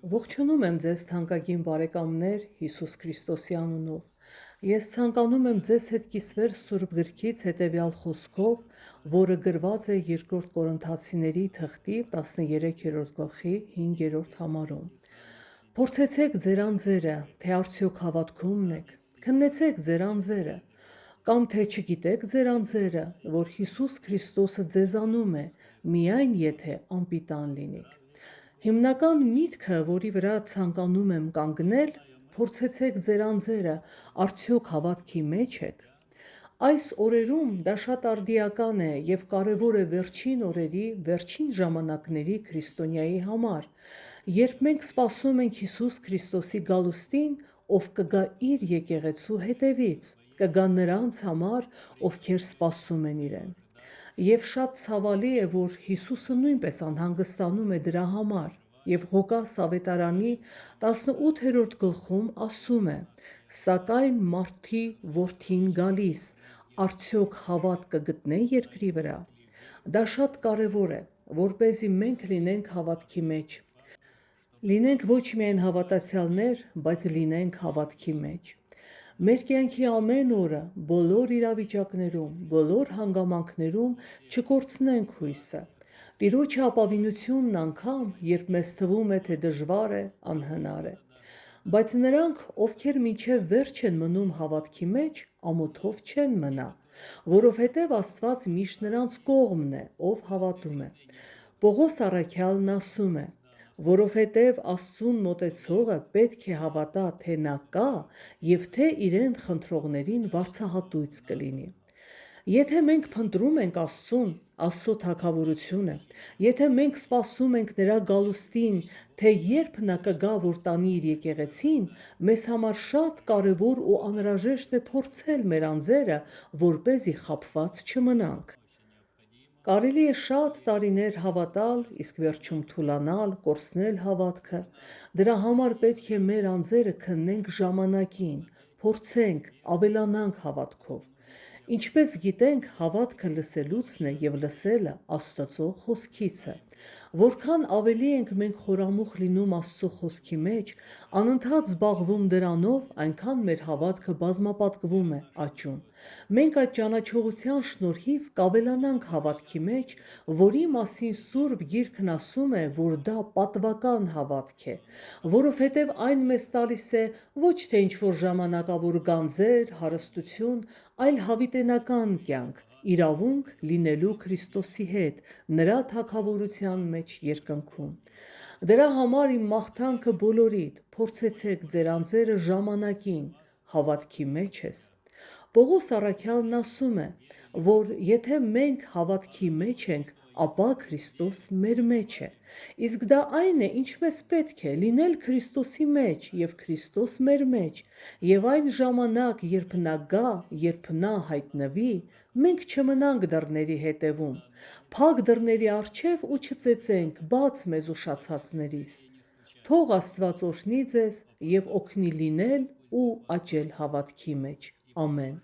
Ողջունում եմ ձեզ թանկագին բարեկամներ Հիսուս Քրիստոսի անունով։ Ես ցանկանում եմ ձեզ հետ կիսվել Սուրբ Գրքից հետևյալ խոսքով, որը գրված է 2 Կորինթացիների թղթի 13-րդ գլխի 5-րդ համարում։ Փորձեցեք ձեր անձերը, թե արդյոք հավատքումն եք, քննեցեք ձեր անձերը, կամ թե չգիտեք ձեր անձերը, որ Հիսուս Քրիստոսը ձեզանում է, միայն եթե անպիտան լինիք։ Հիմնական միտքը, որի վրա ցանկանում եմ կանգնել, փորձեցեք ձեր անձերը, արդյոք հավատքի մեջ եք։ Այս օրերում դա շատ արդիական է և կարևոր է վերջին օրերի, վերջին ժամանակների քրիստոնյայի համար, երբ մենք սպասում ենք Հիսուս Քրիստոսի գալուստին, ով կգա իր եկեղեցու հետևից, կգա նրանց համար, ովքեր սպասում են իրեն։ Եվ շատ ցավալի է, որ Հիսուսը նույնպես անհանգստանում է դրա համար, և Ղուկաս ավետարանի 18-րդ գլխում ասում է. «Սակայն մարդի որդին գալիս, արդյոք հավատ կգտնե երկրի վրա»։ Դա շատ կարևոր է, որպեսզի մենք լինենք հավատքի մեջ։ Լինենք ոչ միայն հավատացյալներ, բայց լինենք հավատքի մեջ։ Մեր կյանքի ամեն օրը, բոլոր իրավիճակներում, բոլոր հանգամանքներում չկորցնենք հույսը։ Տիրոջը ապավինությունն անգամ, երբ մեզ թվում է, թե դժվար է, անհնար է։ Բայց նրանք, ովքեր մինչև վերջ են մնում հավատքի մեջ, ամոթով չեն մնա, որովհետև Աստված միշտ նրանց կողմն է, ով հավատում է։ Պողոս առաքյալն ասում է. «Որովհետև Աստծուն մոտեցողը պետք է հավատա, թե նա կա և թե իրեն խնդրողներին վարձահատույց կլինի»։ Եթե մենք փնտրում ենք Աստծուն, Աստծո թագավորությունը, եթե մենք սպասում ենք նրա գալուստին, թե երբ նա կգա, որ տանի իր եկեղեցին, մեզ համար շատ կարևոր ու անհրաժեշտ է փորձել մեր անձերը, որպեսզի խաբված չմնանք։ Կարելի է շատ տարիներ հավատալ, իսկ վերջում թուլանալ, կորցնել հավատքը։ Դրա համար պետք է մեր անձերը քննենք ժամանակին, փորձենք, ավելանանք հավատքով։ Ինչպես գիտենք, հավատքը լսելուցն է և լսելը Աստծո խոսքիցը։ Որքան ավելի ենք մենք խորամուխ լինում Աստծո խոսքի մեջ, անընդհատ զբաղվում դրանով, այնքան մեր հավատքը բազմապատկվում է, աճում։ Մենք այդ ճանաչողության շնորհիվ կավելանանք հավատքի մեջ, որի մասին Սուրբ Գիրքն ասում է, որ դա պատվական հավատք է, որովհետև այն մեզ տալիս է ոչ թե ինչ-որ ժամանակավոր գանձեր, հարստություն, այլ հավիտենական կյանք, իրավունք լինելու Քրիստոսի հետ, նրա թագավորության մեջ երկնքում։ Դրա համար իմ մաղթանքը բոլորիդ, փորձեցեք ձեր անձերը ժամանակին, հավատքի մեջ ես։ Պողոս առաքյալն ասում է, որ եթե մենք հավատքի մեջ ենք, ապա Քրիստոս մեր մեջ է։ Իսկ դա այն է, ինչ մեզ պետք է, լինել Քրիստոսի մեջ և Քրիստոս մեր մեջ, և այն ժամանակ, երբ նա գա, երբ նա հայտնվի, մենք չմնանք դռների հետևում, փակ դռների առջև ու չծեծենք բաց մեզ ուշացածներիս։ Թող Աստված օրհնի ձեզ և օգնի լինել ու աճել հավատքի մեջ։ Ամեն։